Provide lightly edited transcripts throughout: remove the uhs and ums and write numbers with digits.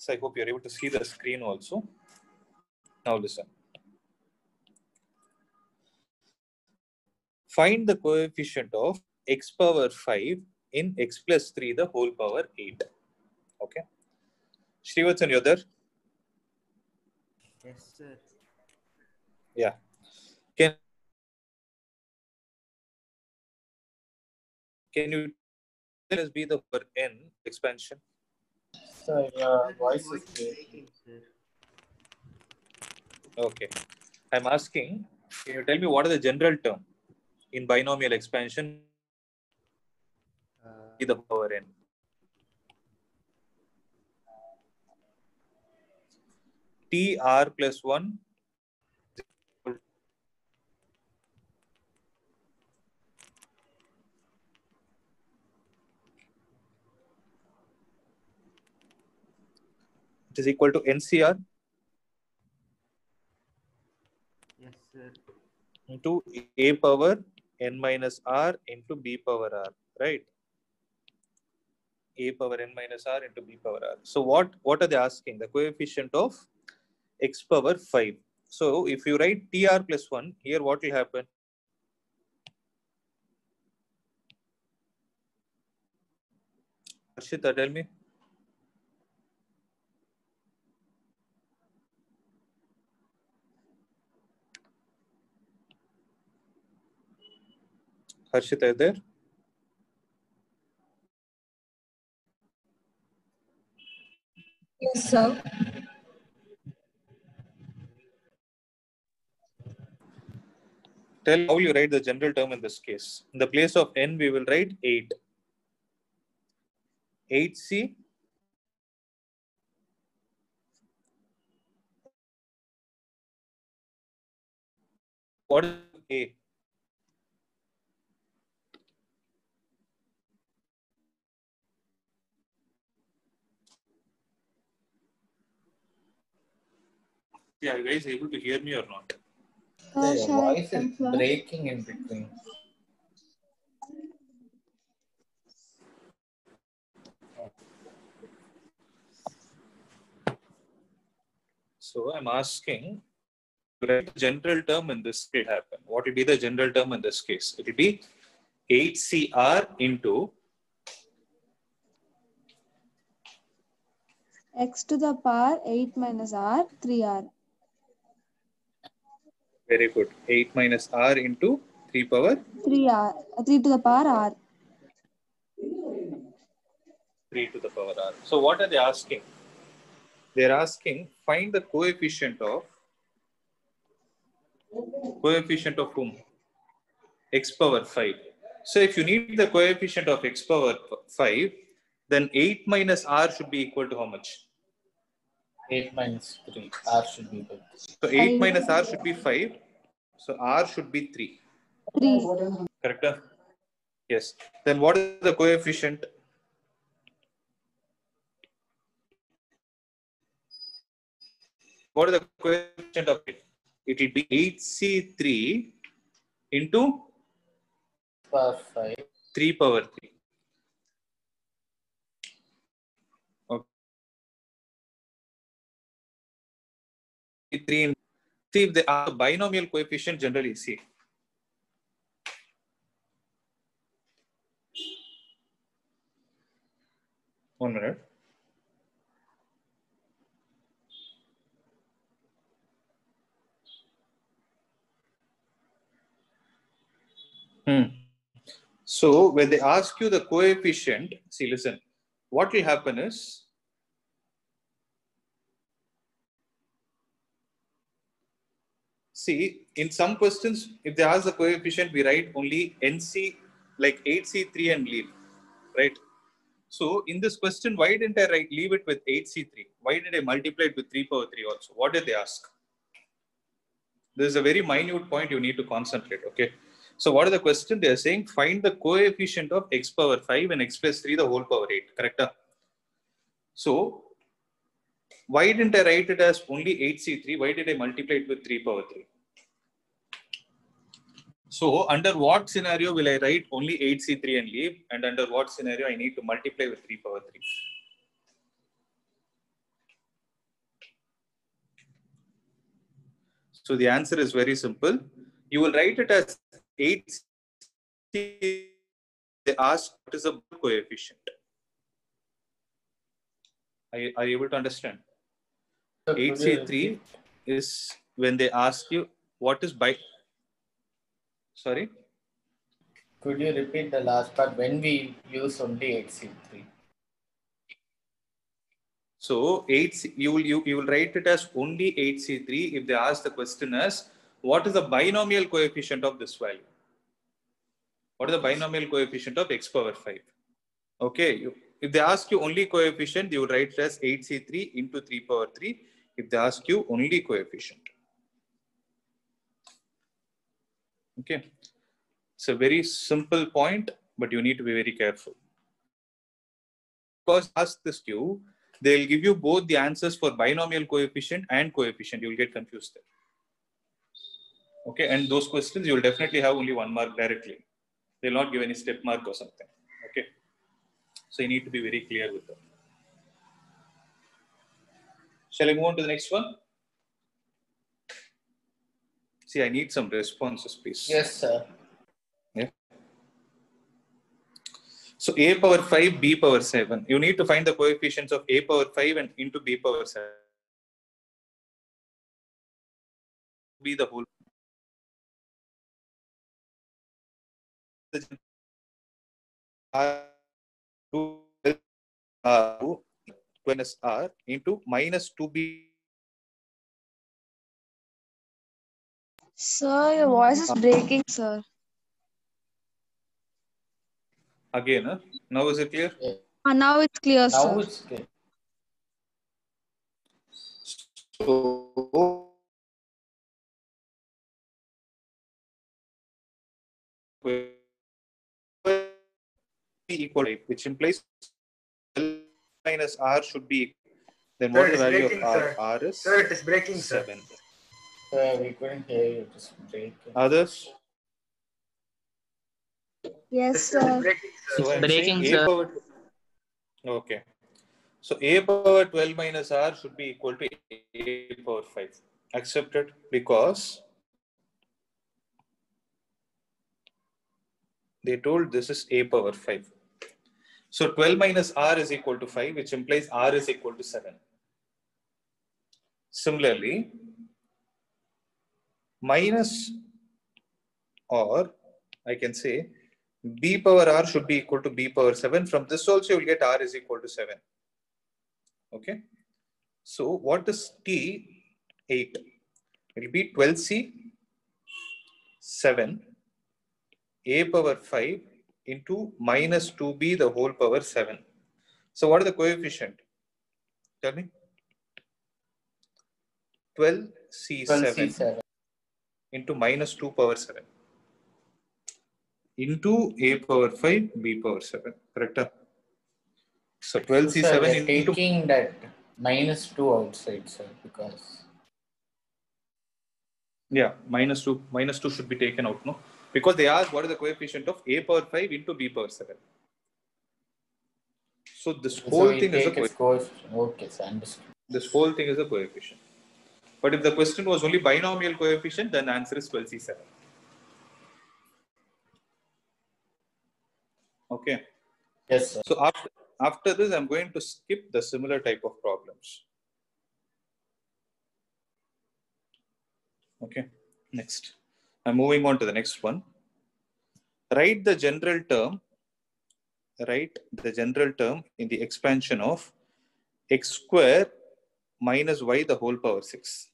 So I hope you're able to see the screen also. Now listen. Find the coefficient of x power 5 in x plus 3 the whole power 8. Okay. Srivatsan, you're there? Yes, sir. Yeah. Can you tell us be the power n expansion? Sir, your voice is breaking, sir. Okay. I'm asking, can you tell me what is the general term in binomial expansion? Be the power n. TR plus 1 it is equal to NCR Yes, sir. into A power n minus R into B power R, right? A power n minus R into B power R. So what are they asking? The coefficient of x power 5. So if you write TR plus 1, here what will happen? Harshita, tell me. Harshita, are there? Yes, sir. Tell how you write the general term in this case. In the place of n, we will write 8. 8c what is A? Yeah, are you guys able to hear me or not? Sir, your Shall I voice is confirm? breaking in between. So I'm asking, write the general term in this will happen. What will be the general term in this case? It will be 8CR into X to the power 8 minus R, 3R. very good. 8 minus R into 3 power 3R. 3 to the power R. 3 to the power R. So what are they asking? They're asking find the coefficient of whom? X power 5. So if you need the coefficient of x power 5, then 8 minus R should be equal to how much? 8 minus 3. R should be equal to. So 8 minus R should be 5. So R should be 3. 3. Correct? Yes. Then what is the coefficient? What is the coefficient of it? It will be 8C3 into Power 5. 3 power 3. Okay. 3. See if they are binomial coefficient generally. See. One minute. So when they ask you the coefficient, see, listen, what will happen is, see, in some questions, if they ask the coefficient, we write only NC, like 8C3 and leave, right? So in this question, why didn't I leave it with 8C3? Why did I multiply it with 3 power 3 also? What did they ask? This is a very minute point you need to concentrate, okay? So what is the question? They are saying, find the coefficient of x power 5 and x plus 3 the whole power 8, correct? So why didn't I write it as only 8C3? Why did I multiply it with 3 power 3? So under what scenario will I write only 8C3 and leave? And under what scenario I need to multiply with 3 power 3? So the answer is very simple. You will write it as 8. They ask what is the coefficient. Are you able to understand? So could you 8C3 repeat? is when they ask you what is by. Sorry? Could you repeat the last part when we use only 8C3? So 8 you will write it as only 8C3 if they ask the question as what is the binomial coefficient of this value? What is the binomial coefficient of x power 5? Okay, if they ask you only coefficient, you will write it as 8C3 into 3 power 3. If they ask you only coefficient. Okay, it's a very simple point, but you need to be very careful. Because ask this to, they'll give you both the answers for binomial coefficient and coefficient. You will get confused there. Okay, and those questions you will definitely have only 1 mark directly. They'll not give any step mark or something. Okay, so you need to be very clear with that. Shall I move on to the next one? See, I need some responses, please. Yes, sir. Yeah. So a power 5, b power 7. You need to find the coefficients of a power 5 and into b power 7. Be the whole. R minus r into minus 2b. Sir, your voice is breaking, sir. Again, huh? Now is it clear? Now it's clear, Now sir. it's clear. So equal, which implies L minus R should be. Then what Sir, is the it is value of breaking, R? sir. R is Sir, it is breaking, sir. 7. Sir, we couldn't hear you. Just break it. Others? Yes, This is sir. breaking, sir. So I'm breaking, saying A sir. power. Okay. So A power 12 minus R should be equal to A power 5. Accepted because they told this is A power 5. So 12 minus R is equal to 5, which implies R is equal to 7. Similarly, minus, or I can say B power R should be equal to B power 7. From this also you will get R is equal to 7. Okay. So what is T? 8. It will be 12C 7 A power 5 into minus 2B the whole power 7. So what is the coefficient? Tell me. 12C7 12C7. into minus 2 power 7 into A power 5 B power 7. Correct? So So, sir, 12C7 we're into taking that minus 2 outside, sir, because minus 2 should be taken out, no? Because they asked what is the coefficient of A power 5 into B power 7. So this whole thing is a coefficient. Okay, sir, understood. This whole thing is a coefficient. But if the question was only binomial coefficient, then the answer is 12C7. Okay. Yes, sir. So after this, I'm going to skip the similar type of problems. Okay. Next. I'm moving on to the next one. Write the general term in the expansion of x square minus y the whole power 6.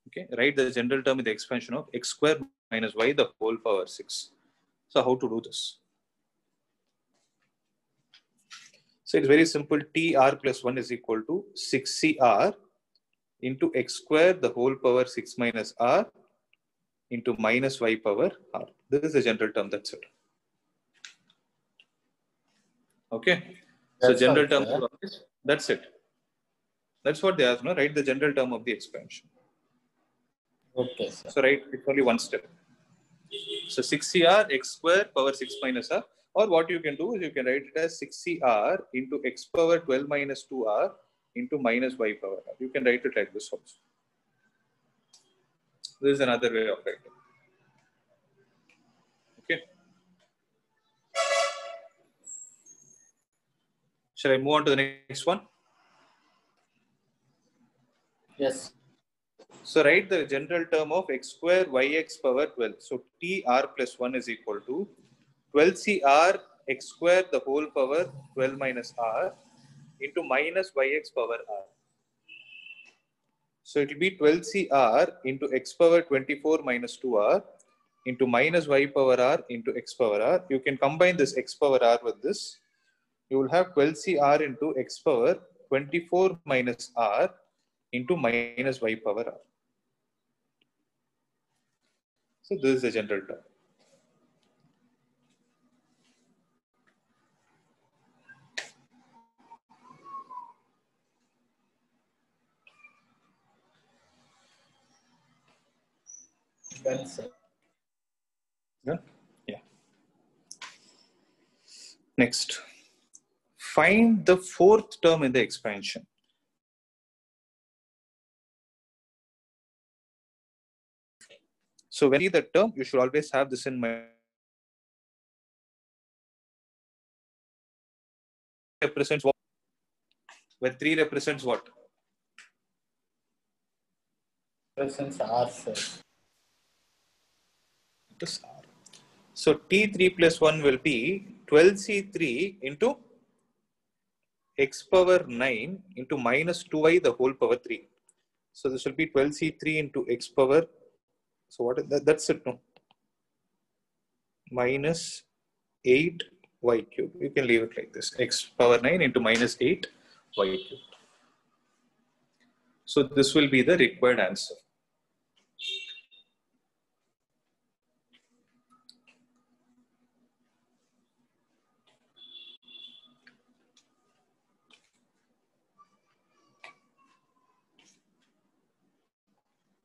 Okay, write the general term in the expansion of x square minus y the whole power 6. So how to do this? So it's very simple. TR plus 1 is equal to 6CR into x square the whole power 6 minus R into minus y power R. This is the general term, that's it. Okay. So That's general all, term, sir. that's it. That's what they asked, no? Write the general term of the expansion. Okay, sir. So right, it's only one step. So 6CR x square power 6 minus R, or what you can do is you can write it as 6CR into x power 12 minus 2R into minus y power R. You can write it like this also. This is another way of writing. Okay. Shall I move on to the next one? Yes. So write the general term of x square yx power 12. So tr plus 1 is equal to 12cr x square the whole power 12 minus r into minus yx power r. So it will be 12cr into x power 24 minus 2r into minus y power r into x power r. You can combine this x power r with this. You will have 12cr into x power 24 minus r into minus y power r. So this is the general term. Well, sir. Yeah. Next, find the fourth term in the expansion. So when you see the term, you should always have this in mind. Represents what? Where 3 represents what? Presence R, sir. This R. So T3 plus 1 will be 12C3 into x power 9 into minus 2y the whole power 3. So this will be 12C3 into x power. So what is that? That's it, no? Minus 8y cube. You can leave it like this. X power 9 into minus 8y cube. So this will be the required answer.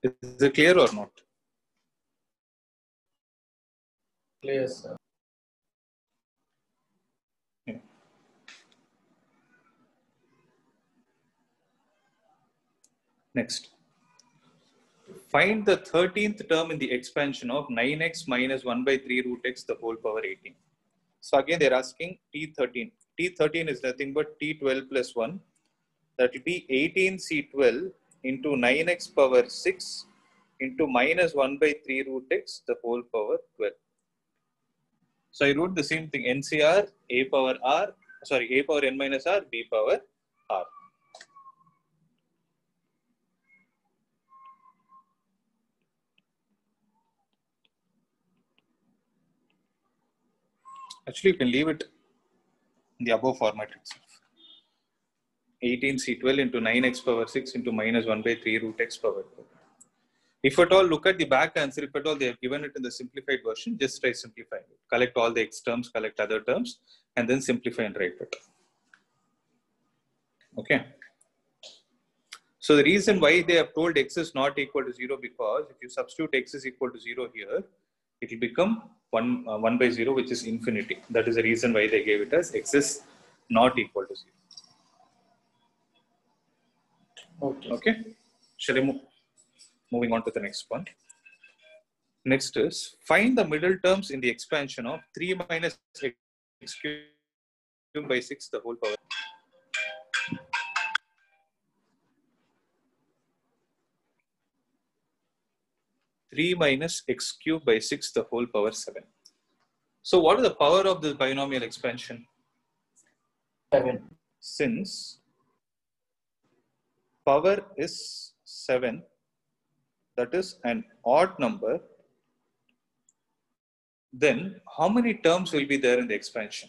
Is it clear or not? Clear, sir. Yeah. Next. Find the 13th term in the expansion of 9x minus 1 by 3 root x the whole power 18. So again, they're asking T13. T13 is nothing but T12 plus 1. That will be 18C12 into 9x power 6 into minus 1 by 3 root x the whole power 12. So I wrote the same thing, NCR, A power R, sorry, A power n minus R, B power R. Actually, you can leave it in the above format itself. 18C12 into 9x power 6 into minus 1 by 3 root x power 12. If at all, look at the back answer. If at all they have given it in the simplified version, just try simplifying it. Collect all the x terms, collect other terms, and then simplify and write it. Okay. So the reason why they have told x is not equal to 0, because if you substitute x is equal to 0 here, it will become 1 by 0, which is infinity. That is the reason why they gave it as x is not equal to 0. Okay. Okay. Shall I move? Moving on to the next one. Next is find the middle terms in the expansion of 3 minus x cubed by 6 the whole power. Three minus x cubed by 6 the whole power 7. So what is the power of this binomial expansion? 7. Since power is 7, that is an odd number, then how many terms will be there in the expansion?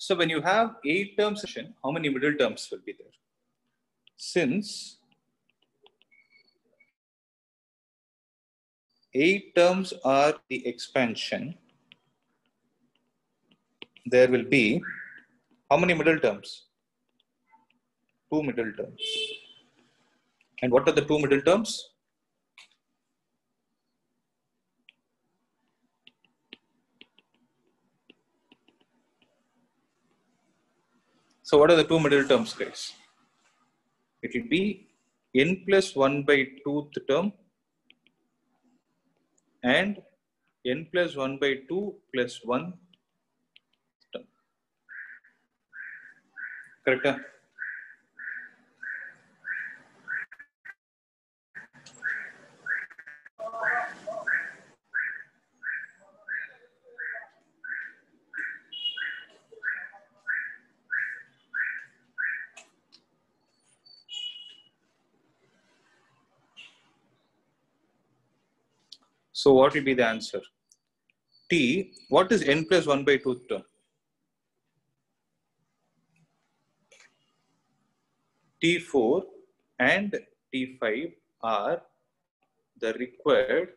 So when you have 8 terms, how many middle terms will be there? Since 8 terms are the expansion, there will be how many middle terms? two middle terms. And what are the two middle terms? So what are the two middle terms, guys? It will be n plus 1 by 2th term and n plus 1 by 2 plus 1 term. Correct? So what will be the answer? T, what is n plus 1 by 2th term? T4 and T5 are the required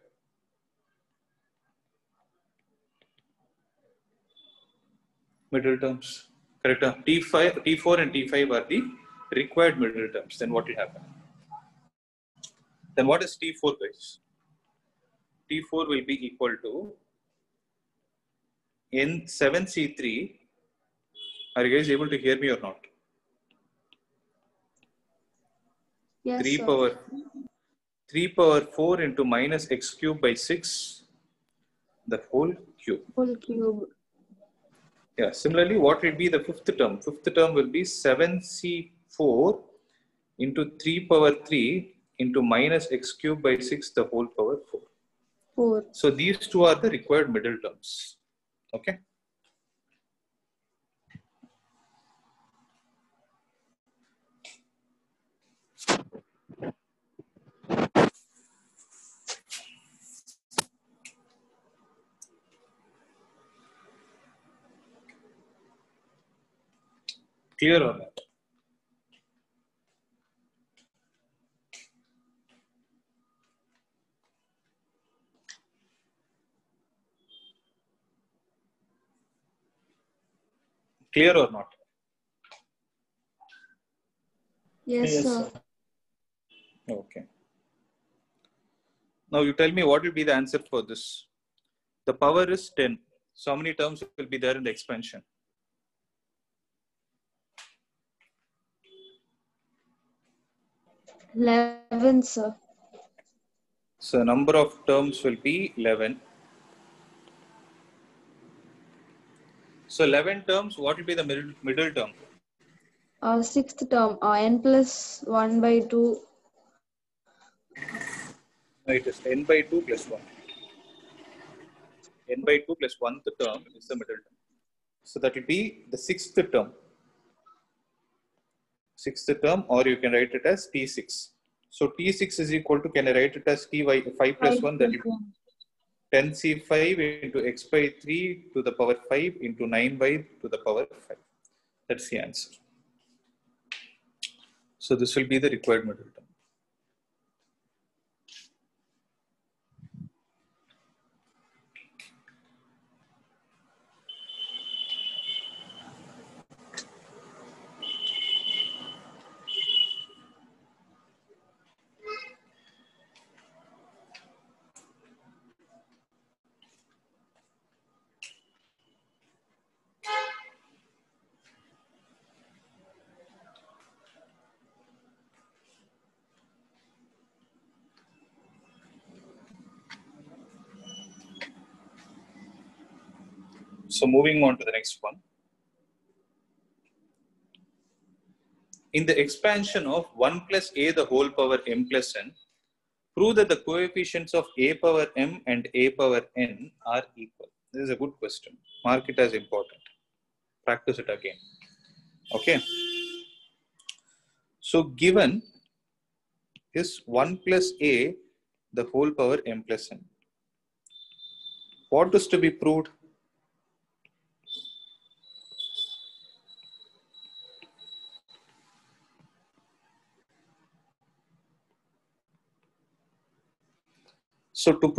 middle terms. Correct? T4 and T5 are the required middle terms. Then what will happen? Then what is T4, guys? T4 will be equal to N7C3. Are you guys able to hear me or not? Yes, 3 sir. power 4 into minus x cube by 6, the whole cube. Whole cube. Yeah, similarly, what will be the fifth term? Fifth term will be 7c4 into 3 power 3 into minus x cube by 6, the whole power 4. 4. So these two are the required middle terms. Okay. Clear on that? Clear or not? Yes, Yes, sir. sir. Okay. Now you tell me what will be the answer for this. The power is 10. So how many terms will be there in the expansion? 11, sir. So number of terms will be 11. So 11 terms, what will be the middle term? Sixth term. N plus 1 by 2. No, it is n by 2 plus 1. N by 2 plus 1th term is the middle term. So that will be the sixth term. Sixth term, or you can write it as T6. So T6 is equal to, can I write it as T5 plus 1? That will be 10c5 into x by 3 to the power 5 into 9y to the power 5. That's the answer. So this will be the required middle term. So moving on to the next one. In the expansion of 1 plus a the whole power m plus n, prove that the coefficients of a power m and a power n are equal. This is a good question. Mark it as important. Practice it again. Okay. So given is 1 plus a the whole power m plus n. What is to be proved? So to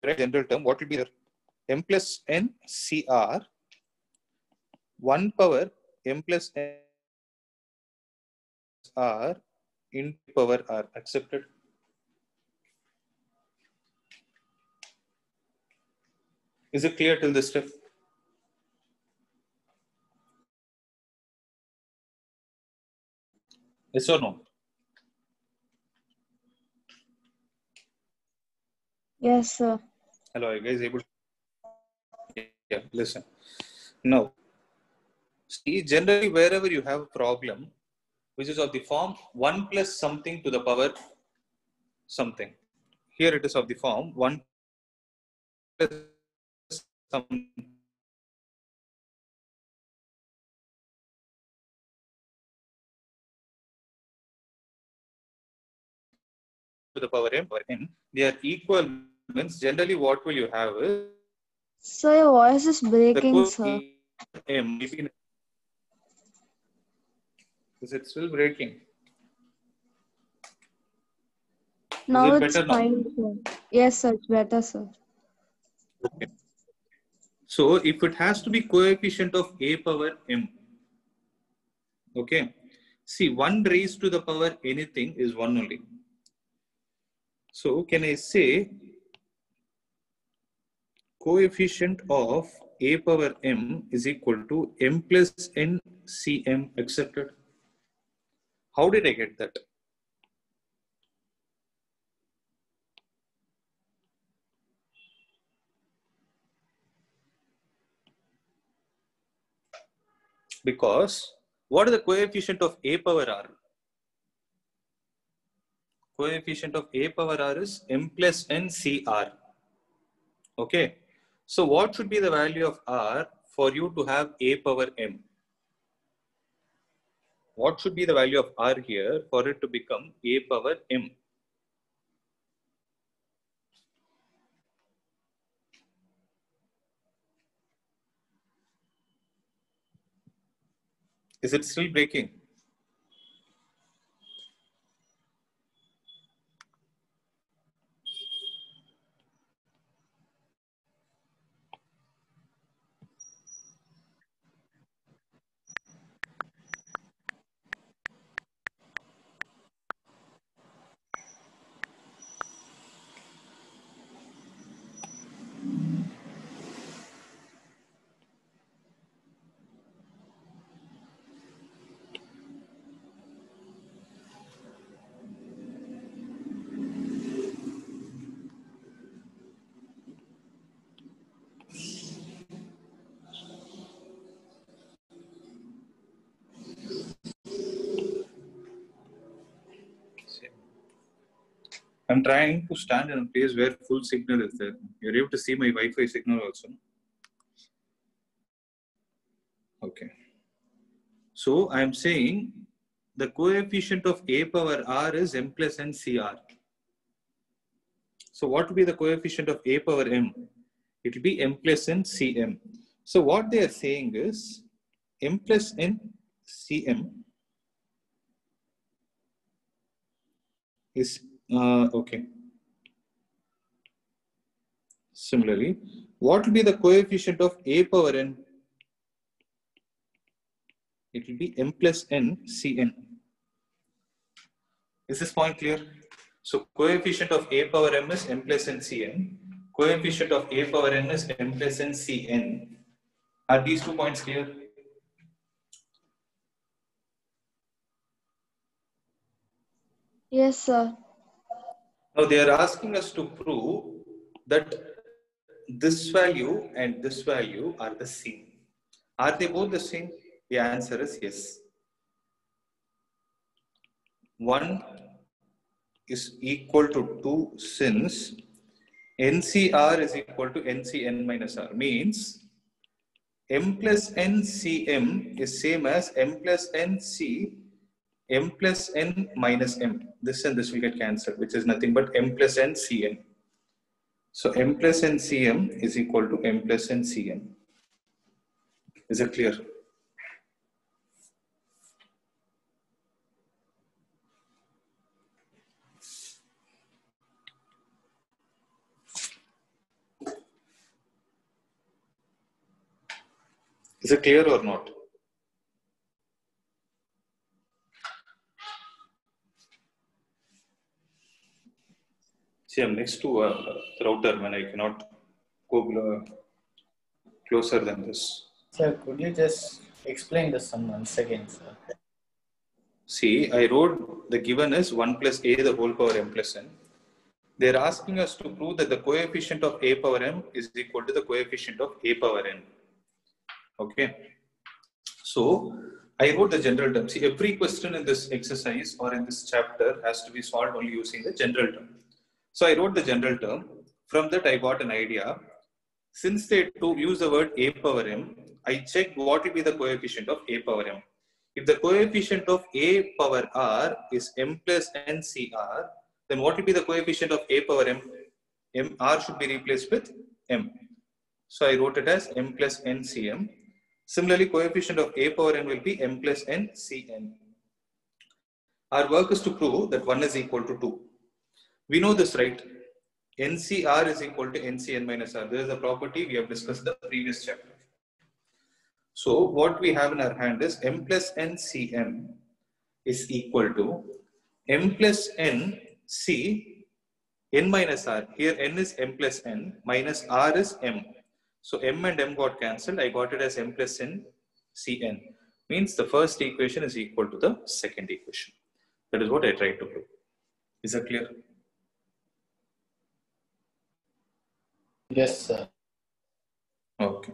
general term, what will be there? M plus N CR 1 power M plus N R into power R. Accepted? Is it clear till this step? Yes or no? Yes, sir. Hello, are you guys able to? Yeah, listen. Now, see, generally, wherever you have a problem, which is of the form 1 plus something to the power something. Here it is of the form 1 plus something to the power m. They are equal means generally what will you have is Sir, your voice is the breaking, code sir. m. Is it still breaking? Now Is it it's better now? fine, sir. Yes, sir. It's better, sir. Okay. So if it has to be coefficient of a power m, okay. See, 1 raised to the power anything is 1 only. So can I say coefficient of a power m is equal to m plus n cm? Accepted? How did I get that? Because what is the coefficient of a power r? Coefficient of a power r is m plus n cr. Okay. So what should be the value of r for you to have a power m? What should be the value of r here for it to become a power m? Is it still breaking? I'm trying to stand in a place where full signal is there. You're able to see my Wi-Fi signal also. Okay. So I'm saying the coefficient of a power r is m plus n cr. So what will be the coefficient of a power m? It will be m plus n cm. So what they are saying is m plus n cm is okay. Similarly, what will be the coefficient of a power n? It will be m plus n cn. Is this point clear? So coefficient of a power m is m plus n cn. Coefficient of a power n is m plus n cn. Are these 2 points clear? Yes, sir. Now they are asking us to prove that this value and this value are the same. Are they both the same? The answer is yes. 1 is equal to 2 since NCR is equal to NCN minus R. Means M plus NCM is same as M plus NC M plus N minus M. This and this will get cancelled, which is nothing but M plus N Cn. So M plus N Cm is equal to M plus N Cn. Is it clear? Is it clear or not? See, I'm next to a router when I cannot go closer than this. Sir, could you just explain the sum once again, sir? See, I wrote the given is 1 plus a the whole power m plus n. They're asking us to prove that the coefficient of a power m is equal to the coefficient of a power n. Okay. So, I wrote the general term. See, every question in this exercise or in this chapter has to be solved only using the general term. So, I wrote the general term. From that, I got an idea. Since they use the word a power m, I checked what will be the coefficient of a power m. If the coefficient of a power r is m plus n cr, then what will be the coefficient of a power m? R should be replaced with m. So I wrote it as m plus n cm. Similarly, coefficient of a power n will be m plus n cn. Our work is to prove that 1 is equal to 2. We know this, right? NCR is equal to NCN minus R. This is a property we have discussed in the previous chapter. So what we have in our hand is m plus n cm is equal to m plus n c n minus r. Here n is m plus n minus r is m. So m and m got cancelled. I got it as m plus n cn. Means the first equation is equal to the second equation. That is what I tried to prove. Is that clear? Yes, sir. Okay.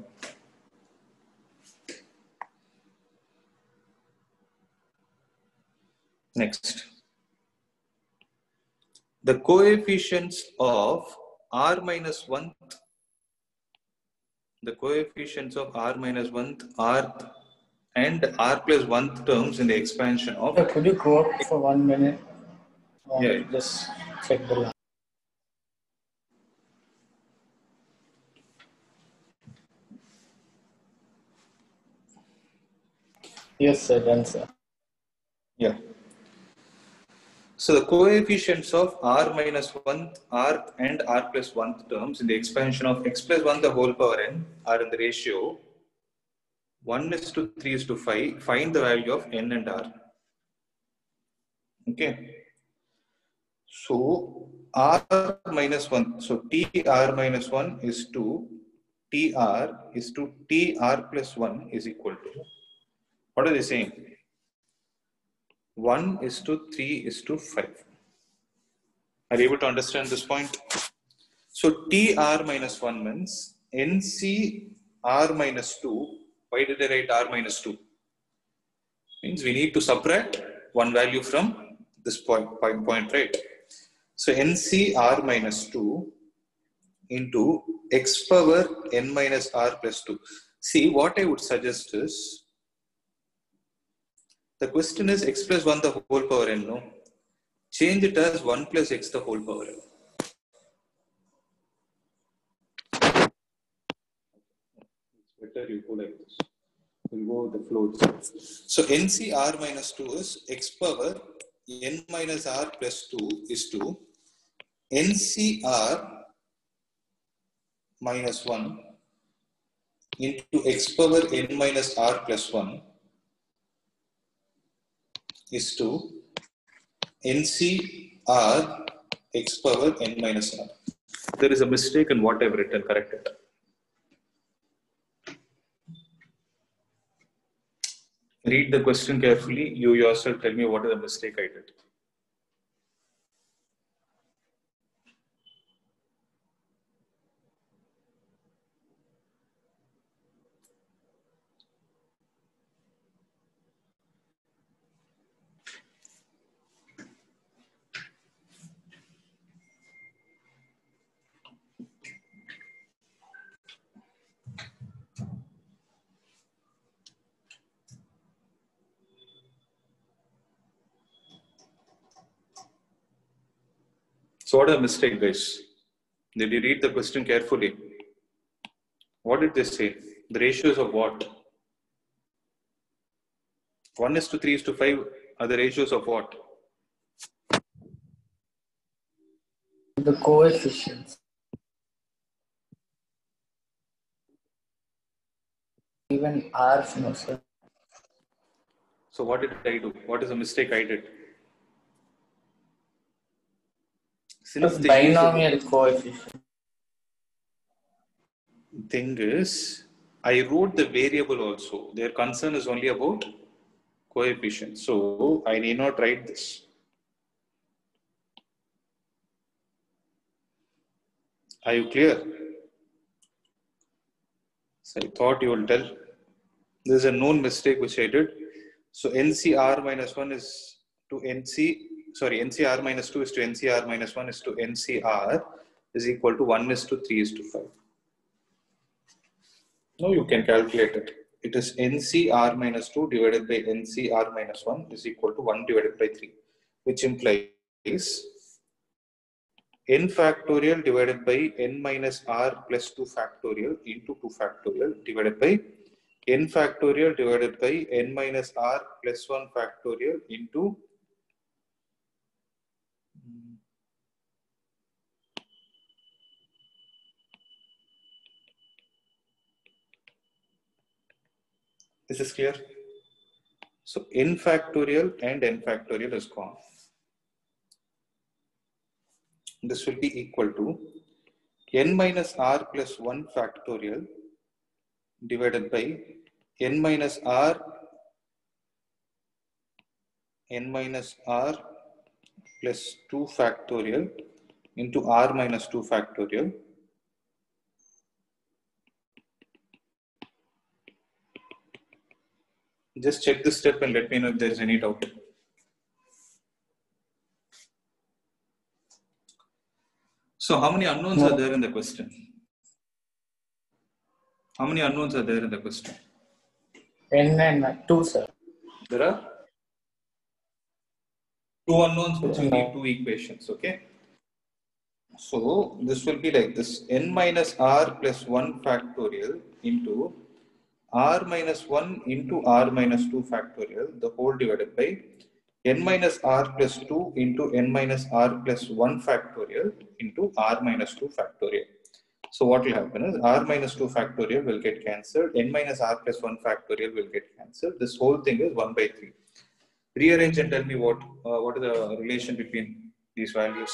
Next. The coefficients of r minus 1th, the coefficients of r minus 1th, rth and r plus 1th terms in the expansion of... Sir, could you go up for 1 minute? Yeah. Just check the line. Yes, sir. Done, sir. Yeah. So the coefficients of r minus 1th, rth and r plus 1th terms in the expansion of x plus 1 the whole power n are in the ratio 1:3:5. Find the value of n and r. Okay. So r minus 1. So tr minus 1 is to tr is to tr plus 1 is equal to. What are they saying? 1:3:5. Are you able to understand this point? So tr minus 1 means nc r minus 2. Why did I write r minus 2? Means we need to subtract one value from this point, right? So nc r minus 2 into x power n minus r plus 2. See, what I would suggest is, the question is x plus 1 the whole power n, no? Change it as 1 plus x the whole power n. It's better you go like this. We'll go with the flow itself. So nc r minus 2 is x power n minus r plus 2 is to nc r minus 1 into x power n minus r plus 1 is to nc r x power n minus r. There is a mistake in what I've written, correct it. Read the question carefully. You yourself tell me what is the mistake I did. So what is the mistake, guys? Did you read the question carefully? What did they say? The ratios of what? 1:3:5 are the ratios of what? The coefficients. even R, no, sir. So what did I do? What is the mistake I did? Since they use Binomial coefficient. thing is, I wrote the variable also. Their concern is only about coefficient. So I need not write this. Are you clear? So I thought you will tell. This is a known mistake which I did. So NCR minus 1 is to NCR minus 2 is to NCR minus 1 is to NCR is equal to 1 is to 3 is to 5. Now you can calculate it. It is NCR minus 2 divided by NCR minus 1 is equal to 1 divided by 3, which implies n factorial divided by n minus r plus 2 factorial into 2 factorial divided by n factorial divided by n minus r plus 1 factorial into Is this clear? So n factorial and n factorial is gone. This will be equal to n minus r plus 1 factorial divided by n minus r plus 2 factorial into r minus 2 factorial Just check this step and let me know if there is any doubt. So how many unknowns are there in the question? How many unknowns are there in the question? N and 2, sir. There are 2 unknowns which will need 2 equations, okay? So this will be like this, n minus r plus 1 factorial into r minus 1 into r minus 2 factorial, the whole divided by n minus r plus 2 into n minus r plus 1 factorial into r minus 2 factorial. So what will happen is r minus 2 factorial will get cancelled, n minus r plus 1 factorial will get cancelled. This whole thing is 1 by 3. Rearrange and tell me what is the relation between these values.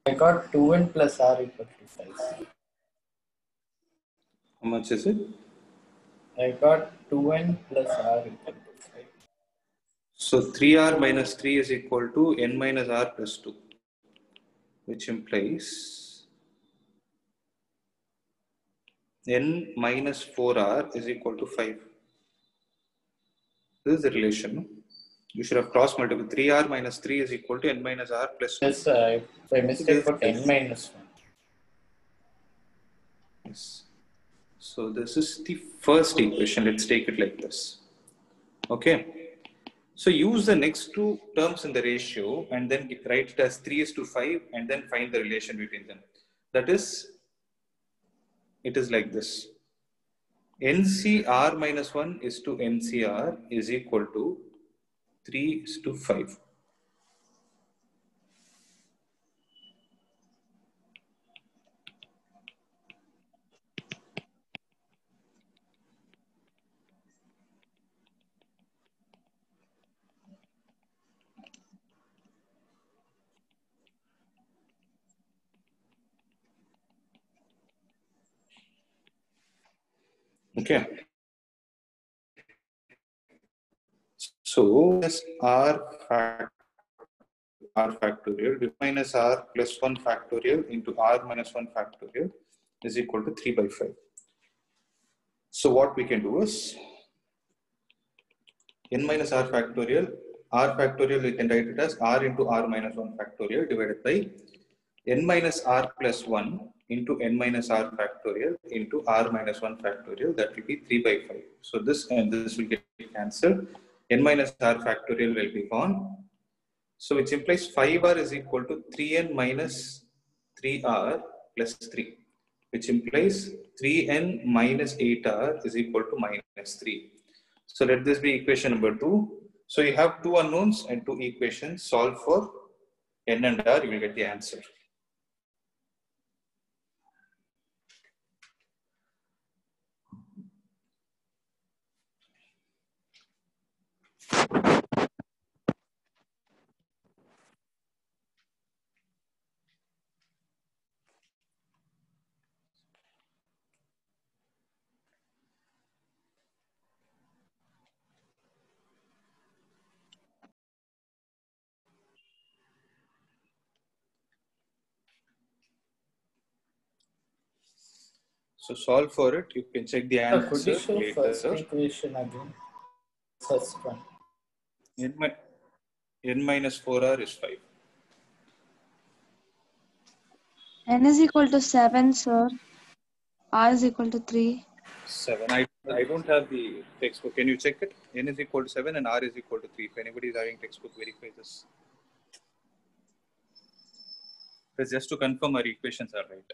I got 2n plus r equal to 5. How much is it? I got 2n plus r equal to 5. So 3r minus 3 is equal to n minus r plus 2, which implies n minus 4r is equal to 5. This is the relation. You should have cross multiple. 3r minus 3 is equal to n minus r plus 2. Yes, sir. By mistake put n minus 1. Yes. So this is the first equation. Let's take it like this. Okay. So use the next 2 terms in the ratio and then write it as 3:5 and then find the relation between them. That is, it is like this. NCR minus 1 is to NCR is equal to 3:5. Okay. So this r factorial minus r plus 1 factorial into r minus 1 factorial is equal to 3 by 5. So what we can do is n minus r factorial we can write it as r into r minus 1 factorial divided by n minus r plus 1 into n minus r factorial into r minus 1 factorial, that will be 3 by 5. So this and this will get cancelled. N minus r factorial will be gone. So which implies 5r is equal to 3n minus 3r plus 3, which implies 3n minus 8r is equal to minus 3. So let this be equation number 2. So you have two unknowns and two equations. Solve for n and r, you will get the answer. So solve for it. You can check the Could you answer show later. first equation again? First one. N minus 4r is 5. N is equal to 7, sir. R is equal to 3. 7. I don't have the textbook. Can you check it? N is equal to 7 and R is equal to 3. If anybody is having textbook, verify this. Because just to confirm our equations are right.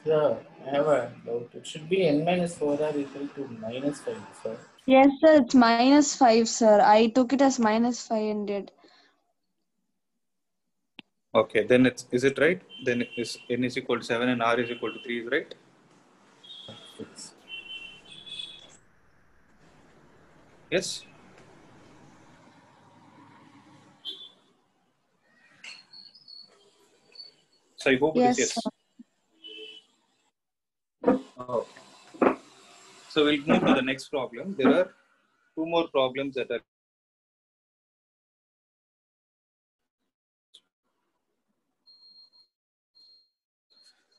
Yeah, I have a doubt. It should be n minus 4r equal to minus 5, sir. Yes, sir. It's minus 5, sir. I took it as minus 5 and did. Okay, then is it right? Then is N is equal to 7 and R is equal to 3 is right? It's, Yes. So I hope it is Yes, yes. sir. Oh. So we'll move to the next problem. There are two more problems that are.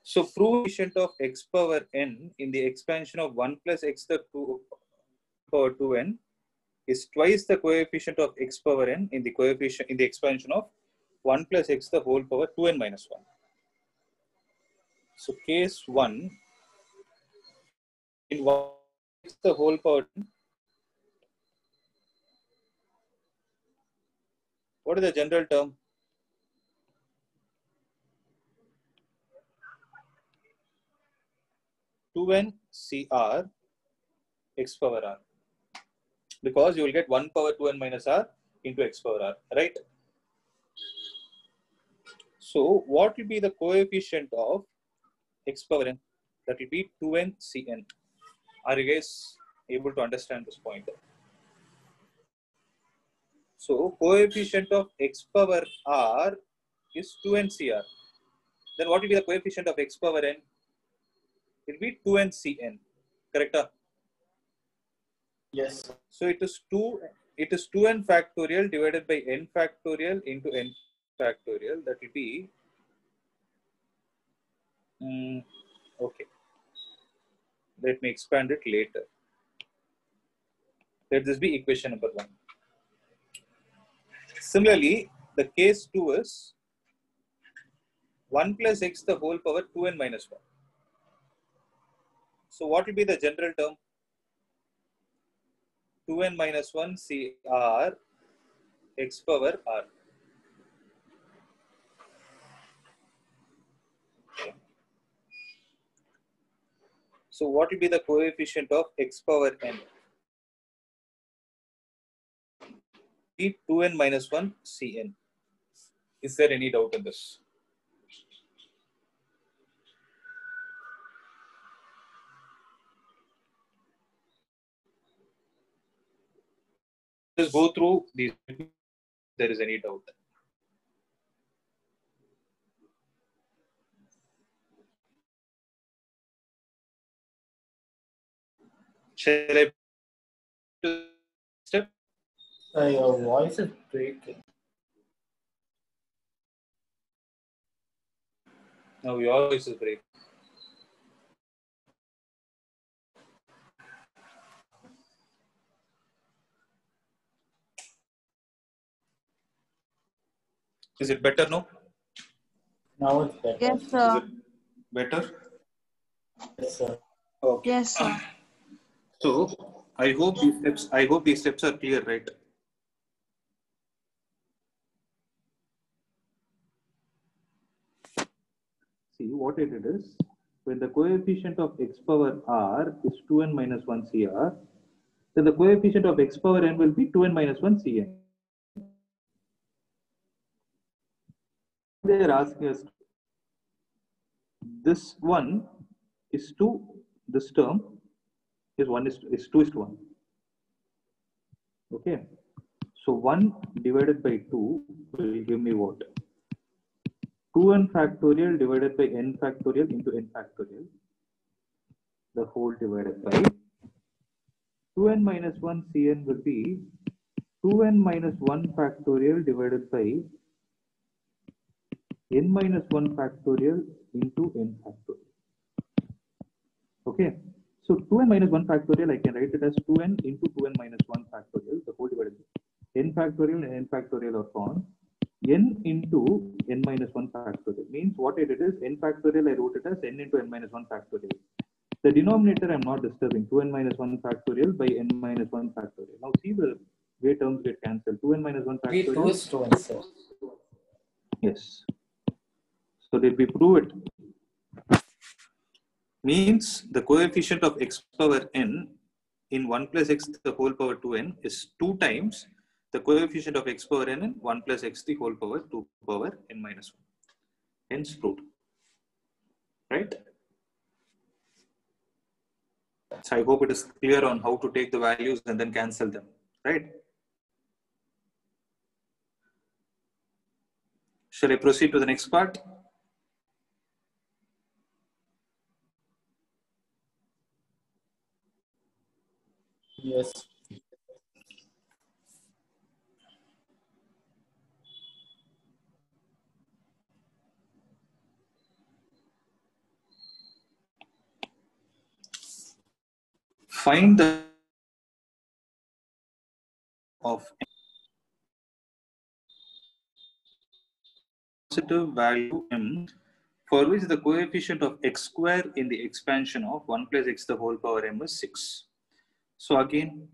So prove coefficient of x power n in the expansion of 1 plus x to the power 2n is twice the coefficient of x power n in the expansion of 1 plus x to the whole power 2n minus 1. So case 1, in 1 x to the whole power 2n, what is the general term? (2n CR x power r), because you will get 1 power 2n minus r into x power r, right? So what will be the coefficient of x power n? That will be 2n Cn. Are you guys able to understand this point? So coefficient of x power r is 2n Cr. Then what will be the coefficient of x power n? It will be 2n Cn. Correct? yes. So it is 2n factorial divided by n factorial into n factorial. That will be okay. Let me expand it later. Let this be equation number 1. Similarly, the case 2 is 1 plus x the whole power 2n minus 1. So what will be the general term? 2n minus 1 CR x power r. Okay. So what will be the coefficient of x power n? Be 2n minus 1 Cn. Is there any doubt in this? Just go through these if there is any doubt. Shall I step? Your voice is breaking. Now your voice is breaking. Is it better now? Now it's better. Yes, Is sir. it better? Yes, sir. Okay. Yes, sir. So I hope these steps are clear, right? See what it is. When the coefficient of x power r is 2n minus 1 cr, then the coefficient of x power n will be 2n minus 1 cn. They are asking us this one is 2, this term is 1 is 2 is to 1. Okay. So 1 divided by 2 will give me what? 2n factorial divided by n factorial into n factorial, the whole divided by 2n minus 1 cn will be 2n minus 1 factorial divided by n minus 1 factorial into n factorial. Okay, so 2n minus 1 factorial, I can write it as 2n into 2n minus 1 factorial, the whole divided by n factorial and n factorial are gone. N into n minus 1 factorial means what it is, n factorial I wrote it as n into n minus 1 factorial. The denominator I am not disturbing, 2n minus 1 factorial by n minus 1 factorial. Now see the way terms get cancelled. 2n minus 1 Be 2 factorial. is to 1, sir. Yes. So did we prove it? Means the coefficient of x power n in 1 plus x the whole power 2n is 2 times the coefficient of x power n in 1 plus x the whole power 2 power n minus 1. Hence proved. Right? So I hope it is clear on how to take the values and then cancel them. Right? Shall I proceed to the next part? Yes. Find the of positive value m for which the coefficient of x square in the expansion of 1 plus x the whole power m is 6. So again,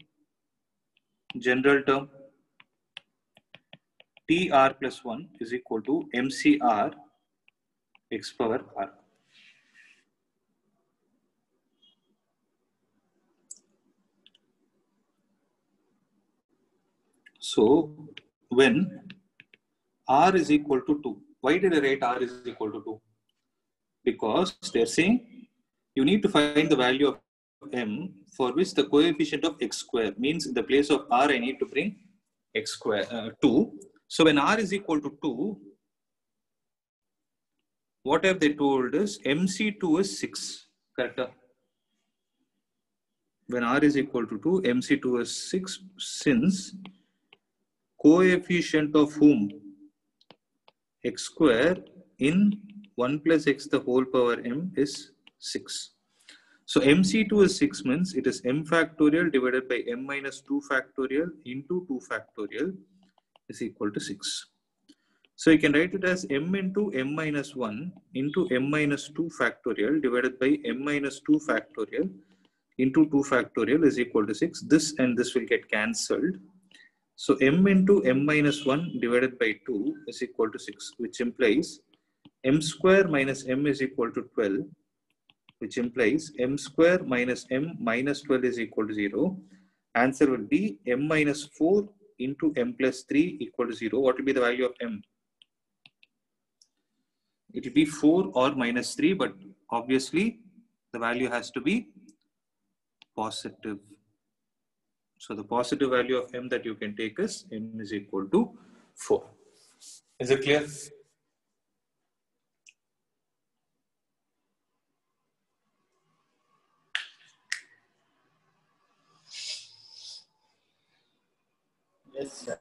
general term tr plus 1 is equal to mcr x power r. So when r is equal to 2, why did I write r is equal to 2? Because they're saying you need to find the value of m for which the coefficient of x square means in the place of r I need to bring x square 2. So when r is equal to 2, what have they told is MC2 is 6. Correct? When r is equal to 2, MC2 is 6 since coefficient of whom? X square in 1 plus x the whole power m is 6. So MC2 is 6 means it is m factorial divided by m minus 2 factorial into 2 factorial is equal to 6. So you can write it as m into m minus 1 into m minus 2 factorial divided by m minus 2 factorial into 2 factorial is equal to 6. This and this will get cancelled. So m into m minus 1 divided by 2 is equal to 6, which implies m square minus m is equal to 12, which implies m square minus m minus 12 is equal to 0. Answer will be m minus 4 into m plus 3 equal to 0. What will be the value of m? It will be 4 or minus 3, but obviously the value has to be positive. So the positive value of m that you can take is m is equal to 4. Is it clear? Yes, sir.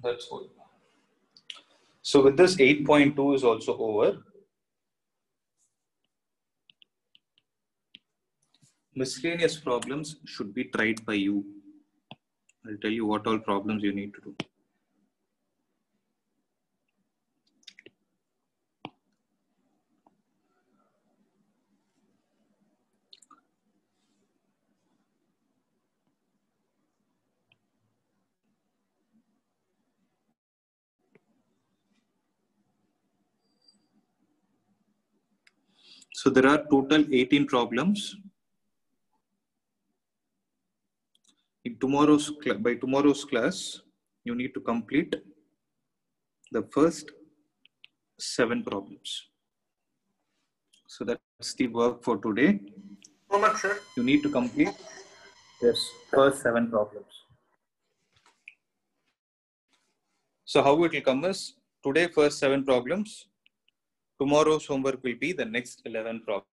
That's good. So with this 8.2 is also over. Miscellaneous problems should be tried by you. I'll tell you what all problems you need to do. So there are total 18 problems. In by tomorrow's class, you need to complete the first 7 problems. So that's the work for today. Homework, sir. You need to complete first 7 problems. So how it will come is today first 7 problems. Tomorrow's homework will be the next 11 problems.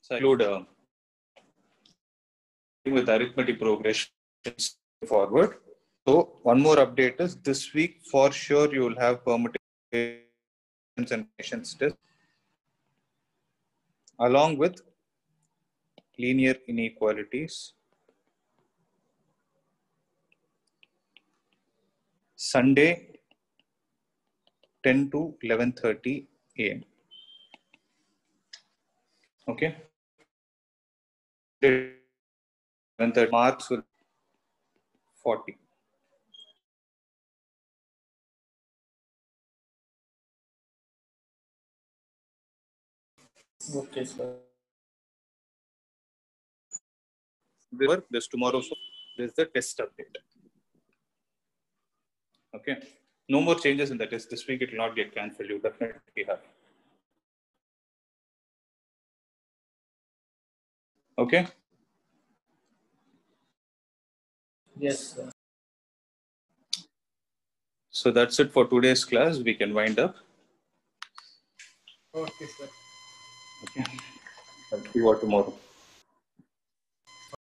So I include with arithmetic progressions forward. So one more update is this week for sure you will have permutations and combinations test along with linear inequalities. Sunday 10 to 11:30 a.m. Okay. 11:30 marks will 40. Okay, sir. This tomorrow, so there's the test update. Okay. No more changes in the test. This week it will not get cancelled. You definitely have. Okay. Yes, sir. So that's it for today's class. We can wind up. Okay, sir. Okay. I'll see you all tomorrow.